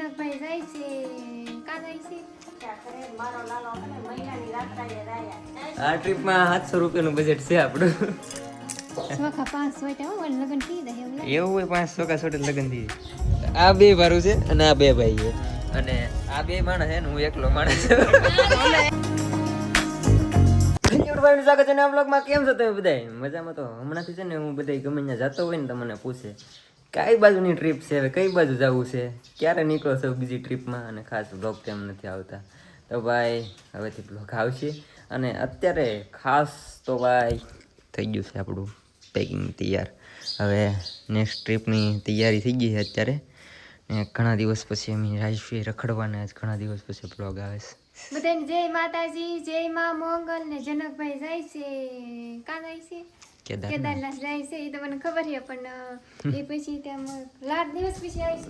જનકભાઈ જાય છે કા જાય છે આ ટ્રીપમાં 700 રૂપિયાનું બજેટ છે આપણું. સોખા 500 ટા હો લગન થઈ દે એવું હોય 500 કા સોટે લગન થી. આ બે ભારું છે અને આ બે ભાઈ છે અને આ બે માણસ છે ને હું એકલો માણસ છું. ભાઈ સ્વાગત છે ને આ વ્લોગમાં. કેમ છો તમે બધાય? મજામાં? તો હમણાંથી છે ને હું બધાય ગમે ત્યાં જતો હોય ને તો મને પૂછે કઈ બાજુની ટ્રીપ છે, હવે કઈ બાજુ જવું છે, ક્યારે નીકળો છો બીજી ટ્રીપમાં, અને ખાસ બ્લોગ કેમ નથી આવતા. તો ભાઈ હવેથી બ્લોગ આવશે. અને અત્યારે ખાસ તો ભાઈ થઈ ગયું છે આપણું પેકિંગ તૈયાર. હવે નેક્સ્ટ ટ્રીપની તૈયારી થઈ ગઈ છે અત્યારે. ને ઘણા દિવસ પછી અમે રાજવી રખડવાના, આજ ઘણા દિવસ પછી બ્લોગ આવે છે. બધાને જય માતાજી, જય માં મોગલ. ને જનકભાઈ જાય છે કા જાય છે કેદારનાથ જાય છે. એ તો મને ખબર છે પણ એ પછી તેમ લાટ દિવસ પછી આવે છે.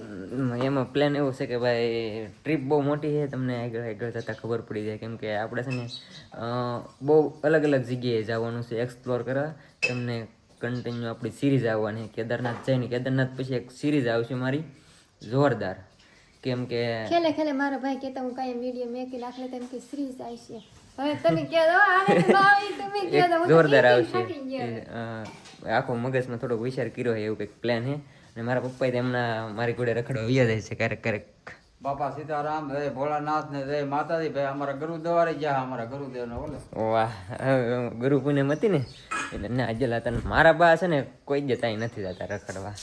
એમાં પ્લાન એવો છે કે ભાઈ ટ્રીપ બહુ મોટી છે, તમને આગળ આગળ જતાં ખબર પડી જાય. કેમ કે આપણે છે ને બહુ અલગ અલગ જગ્યાએ જવાનું છે એક્સપ્લોર કરવા. તમને કન્ટિન્યુ આપણી સિરીઝ આવવાની. કેદારનાથ જઈને કેદારનાથ પછી એક સિરીઝ આવશે મારી જોરદાર. કેમ કે ખેલે ખેલે મારો ભાઈ કહેતા હું કાંઈ વિડીયો મેકી નાખલે તેમ કે શ્રી જાય છે. હવે તમે કહો આને તો ના આવી, તમે કહો તો હું જોરદાર તો આવશે. થાકી ગયો. આખો મગજમાં થોડોક વિચાર કર્યો છે, એવું કંઈક પ્લાન છે. અને મારા પપ્પાએ તેમના મારી જોડે રખડવા વ્યા જાય છે ક્યારેક ક્યારેક. બાપા સીતારામ, જય ભોળાનાથ ને જય માતાજી. ભાઈ અમારા ગુરુદેવ વાળી ગયા, અમારા ગુરુદેવ ને બોલે. વાહ, ગુરુ પૂનમ હતી ને એટલે ના આજેલા હતા. મારા બા છે ને કોઈ જતા નથી જતા રખડવા.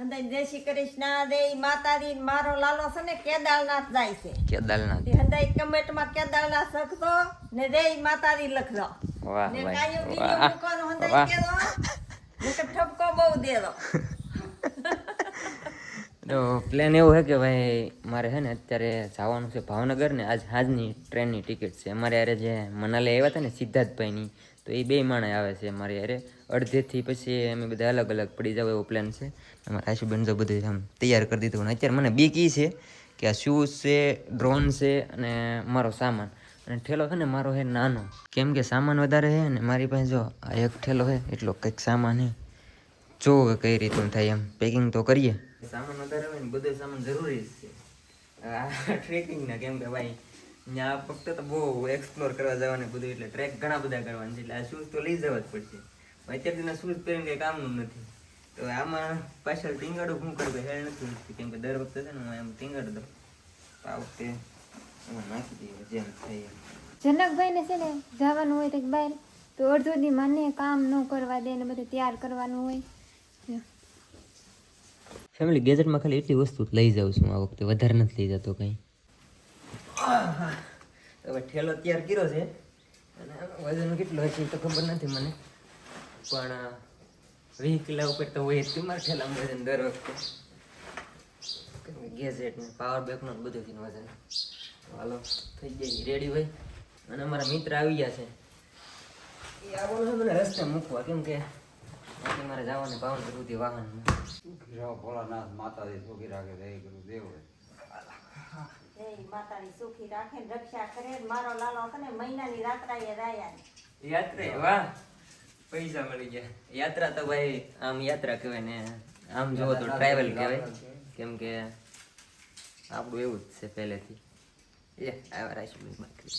હંદાઈ જય શ્રી કૃષ્ણ, જય માતાજી. મારો લાલો છે ને કેદારનાથ જાય છે. કેદારનાથ. હંદાઈ કમેન્ટમાં કેદારનાથ લખજો ને જય માતાજી લખજો. વાહ ને ભાઈ, કાયો વિડિયો વાહ, મૂકવાનો વાહ. હંદાઈ કેજો ને કે ઠપકો બહુ દેજો. તો પ્લાન એવું છે કે ભાઈ મારે છે ને અત્યારે જવાનું છે ભાવનગર. ને આજ આજની ટ્રેનની ટિકિટ છે. અમારે યારે જે મનાલી આવ્યા હતા ને સિદ્ધાર્થભાઈની, તો એ બે માણસ આવે છે મારી યારે. અડધેથી પછી અમે બધા અલગ અલગ પડી જાવ એવો પ્લાન છે. અમારા આશુબેન તો બધું આમ તૈયાર કરી દીધું. અને અત્યારે મને બીક એ છે કે આ શૂઝ છે, ડ્રોન છે અને મારો સામાન. અને ઠેલો છે ને મારો છે નાનો, કેમ કે સામાન વધારે છે ને મારી પાસે. જો આ એક ઠેલો છે એટલો કંઈક સામાન છે. જો કઈ રીતનું થાય એમ પેકિંગ તો કરીએ. સામાન વધારે હોય ને બધો સામાન જરૂરી જ છે આ ટ્રેકિંગના. કેમ કે ભાઈ ત્યાં ફક્ત તો બહુ એક્સપ્લોર કરવા જવાનું બધું, એટલે ટ્રેક ઘણા બધા કરવાના છે. એટલે આ શૂઝ તો લઈ જવા જ પડશે. અત્યારથી શૂઝ પહેરીને કંઈ કામનું નથી. તો આમાં પાછળ ટીંગાડું શું કરવું હેર નથી ઉઠતી. કેમ કે દર વખતે છે ને હું એમ ટીંગાડી દઉં. આ વખતે એમાં નાખી દઈએ જેમ થાય એમ. જનકભાઈ ને છે ને જવાનું હોય તો બહાર, તો અડધો દી મને કામ ન કરવા દે ને બધું તૈયાર કરવાનું હોય. ફેમિલી ગેજેટમાં ખાલી એટલી વસ્તુ લઈ જાઉં છું આ વખતે, વધારે નથી લઈ જતો કંઈ. હવે ઠેલો તૈયાર કર્યો છે અને વજન કેટલો છે તો ખબર નથી મને, પણ 20 કિલો ઉપર તો હોય જ મારા ઠેલામાં વજન દર વખતે. ગેજેટ ને પાવર બેંક નું બધું વજન. હાલો થઈ જાય રેડી હોય. અને અમારા મિત્ર આવી ગયા છે, એ આવવાનું છે મને રસ્તે મૂકવા. કેમ કે મારે જવાનું ભાવનગર સુધી વાહનમાં. સુખી રહો ભોળાનાથ, માતાજી સુખી રાખે, જય ગુરુદેવ. જય માતાજી સુખી રાખે ને રક્ષા કરે ને મારો લાલો છે ને મહિનાની રાત્રાએ રાયા. યાત્રા, વાહ, પૈસા મળી ગયા. યાત્રા તો ભાઈ આમ યાત્રા કહેવાય ને, આમ જોવો તો ટ્રાવેલ કહેવાય. કેમ કે આપણું એવું જ છે પહેલેથી. એ આવા રાશિ બાકી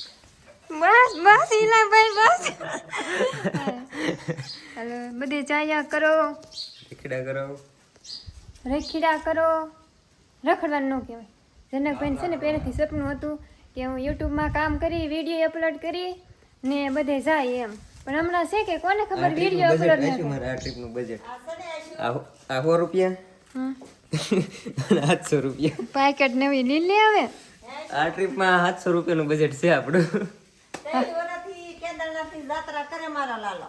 બસ બસ ઈલા ભાઈ બસ. હાલો બધે ચાયા કરો, રેખડા કરો. રેખીડા કરો. રખડવાનું ન કહેવાય. જનકભાઈ છે ને પહેલેથી સપનું હતું કે હું યુટ્યુબમાં કામ કરી, વિડીયો અપલોડ કરી ને બધે જાય એમ. પણ હમણાં છે કે કોને ખબર વિડીયો અપલોડ ન કરે. મારા આ ટ્રીપનું બજેટ આ છે ને આ 100 રૂપિયા હમ. અને 700 રૂપિયા. પેકેટ નવી લીલી આવે. આ ટ્રીપમાં 700 રૂપિયાનું બજેટ છે આપણું. 3 વર્ષથી કેદારનાથની જાત્રા કરે મારો લાલો.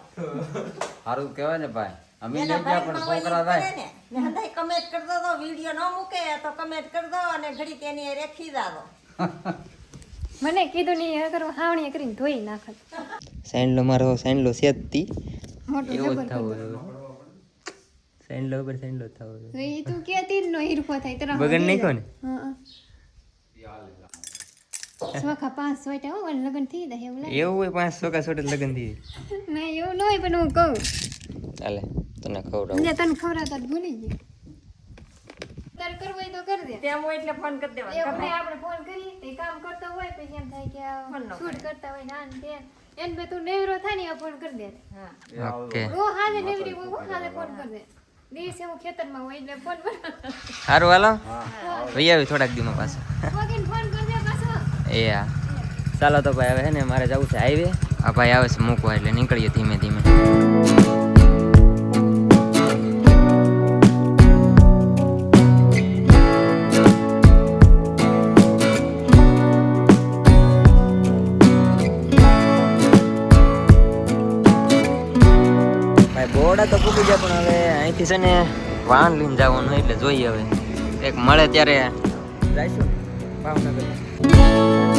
સારું કહેવાય ને ભાઈ. અમે એના લઈ ગયા પણ ભાઈમાં છોકરા ઓલી થાય. કરે ને ને હંદાઈ કમેન્ટ કરતો તો વિડીયો ન મૂકે તો કમેન્ટ કરતો અને ઘડી તેની રેખી જાતો. મને કીધું નહીં અગર હાવણી કરીને ધોઈ નાખત. સેન્ડલો મારો સેન્ડલો છે જ તી મોટો એવો જ જબર થવો જોઈએ. સેન્ડલો ઉપર સેન્ડલો થવો જોઈએ. તો એ તું કેતી જ નો હીરખો થાય તરફ બગડ નાખ્યો ને? હા સોખા 500 ટા હો લગન થઈ દે એવું લાગે. એવું હોય 500 કા સોટે લગન થી. ના એવું ન હોય પણ હું કહું ચાલે તને ખવડાવું. મને તને ખવડાવતા જ ભૂલી ગઈ. તારે કરવું હોય તો કરી દે તેમ હોય એટલે ફોન કરી દેવાનો એવું નહીં, આપણે ફોન કરી તે કામ કરતો હોય પછી એમ થાય કે ફોન ન શૂટ કરતા હોય ને આ ને તે એને બે તું નેવરો થાય ને ફોન કરી દે હા ઓકે હું હાજે નેવરી હું હાજે ફોન કરી દે દિવસે હું ખેતરમાં હોય એટલે ફોન પર સારું હાલો ભાઈ આવી થોડાક દીમાં પાછા વગીને ફોન કરી દે પાછો એ હા ચાલો તો ભાઈ હવે હે ને મારે જવું છે હાઈવે આ ભાઈ આવે છે મૂકવા એટલે નીકળીએ ધીમે ધીમે ભાઈ બોર્ડ તો પૂકી જાય પણ હવે અહીંથી છે ને વાહન લઈને જવાનું હોય એટલે જોઈએ હવે એક મળે ત્યારે જઈશું ભાવનગર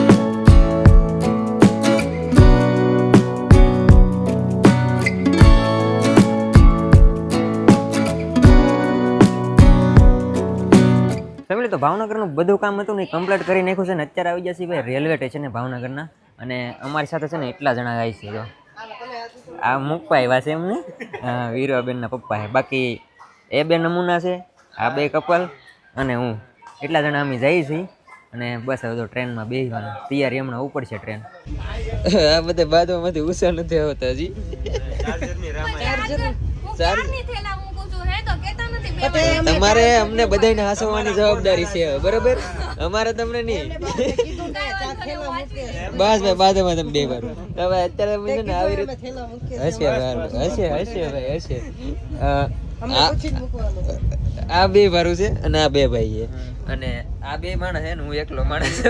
ફેમિલી તો ભાવનગરનું બધું કામ હતું ને કમ્પ્લીટ કરી નાખ્યું છે ને અત્યારે આવી ગયા છે ભાઈ રેલવે સ્ટેશન ભાવનગરના અને અમારી સાથે છે ને એટલા જણા આવી છે જો આ મુકવા આવ્યા છે એમને વીરવાબેનના પપ્પા છે બાકી એ બે નમૂના છે આ બે કપલ અને હું એટલા જણા અમે જઈએ છીએ અને બસ હવે તો ટ્રેનમાં બેસવાનું તૈયારી હમણાં ઉપર છે ટ્રેન આ બધા બાદોમાંથી ઉષા નથી આવતા હજી તમારે અમને બધાને હાસવાની જવાબદારી છે બરોબર અમારે તમને નહીં બસ ભાઈ બાદમાં તમે બે વાર હવે અત્યારે મને ને આવી રીતે હશે ભાઈ હશે આ બે વારું છે અને આ બે ભાઈ છે અને આ બે માણસ છે ને હું એકલો માણસ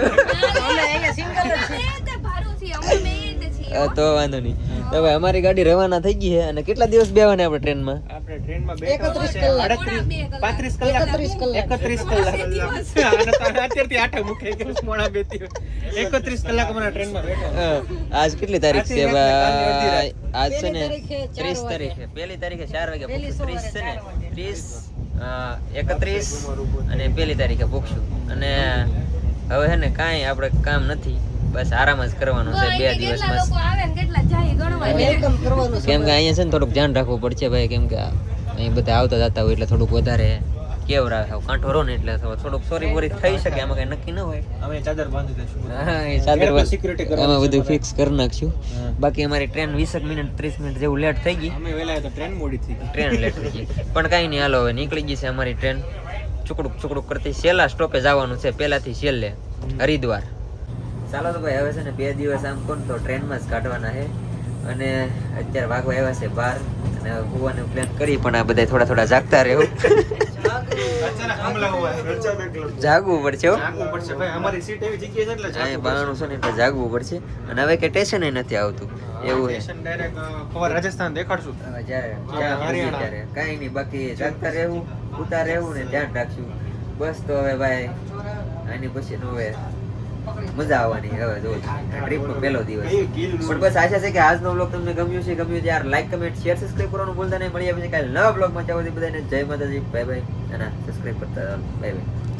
તો વાંધો નહીં તો ભાઈ અમારી ગાડી રવાના થઈ ગઈ છે અને કેટલા દિવસ બેવાના આપણે ટ્રેનમાં 31 કલાક અમારા ટ્રેનમાં બેઠા આજ કેટલી તારીખ છે ભાઈ આજ છે ને 30 તારીખે પહેલી તારીખે 4 વાગે 30 છે ને 30 31 અને પહેલી તારીખે પૂછશું અને હવે છે ને કાંઈ આપણે કામ નથી બસ આરામ જ કરવાનો છે 2 દિવસમાં કેમ કે અહીંયા છે ને થોડુંક ધ્યાન રાખવું પડશે ભાઈ કેમ કે અહીં બધા આવતા જતા હોય એટલે થોડુંક વધારે કેવર આવે કાંઠો રહો ને એટલે થોડુંક સોરી બોરી થઈ શકે આમાં કઈ નક્કી ન હોય અમે ચાદર બાંધી દઈશું હા એ ચાદર આમાં બધું ફિક્સ કરી નાખશું બાકી અમારી ટ્રેન 20 મિનિટ 30 મિનિટ જેવું લેટ થઈ ગઈ અમે વેલા તો ટ્રેન મોડી થઈ ગઈ ટ્રેન લેટ થઈ ગઈ પણ કાંઈ નહીં હાલો હવે નીકળી ગઈ છે અમારી ટ્રેન ચુકડુક કરતી છેલ્લા સ્ટોપે જવાનું છે પહેલાથી છેલ્લે હરિદ્વાર ચાલો તો ભાઈ હવે છે ને 2 દિવસ આમ કોણ તો ટ્રેનમાં જ કાઢવાના છે અને અત્યારે વાગવા આવ્યા છે 12 અને હોવાનું પ્લાન કરી પણ આ બધા થોડા જાગતા રહેવું જાગવું પડશે હો જાગવું પડશે ભાઈ અમારી સીટ એવી જગ્યાએ છે એટલે અહીં બારણું છે ને એટલે જાગવું પડશે અને હવે કે સ્ટેશન નથી આવતું એવું છે સ્ટેશન ડાયરેક્ટ ખબર રાજસ્થાન દેખાડશું હવે ત્યારે કાંઈ નહીં બાકી જાગતા રહેવું ઉતા રહેવું ને ધ્યાન રાખશું બસ તો હવે ભાઈ આની પછી નો હવે મજા આવવાની હવે જો ટ્રીપનો પહેલો દિવસ પણ બસ આશા છે કે આજનો વ્લોગ તમને ગમ્યો છે યાર લાઈક કમેન્ટ શેર સબસ્ક્રાઇબ કરવાનું ભૂલતા નહીં મળીએ પછી કાલે નવા વ્લોગમાં ચાલો બધાને જય માતાજી બાય બાય અને સબસ્ક્રાઇબ કરતા બાય બાય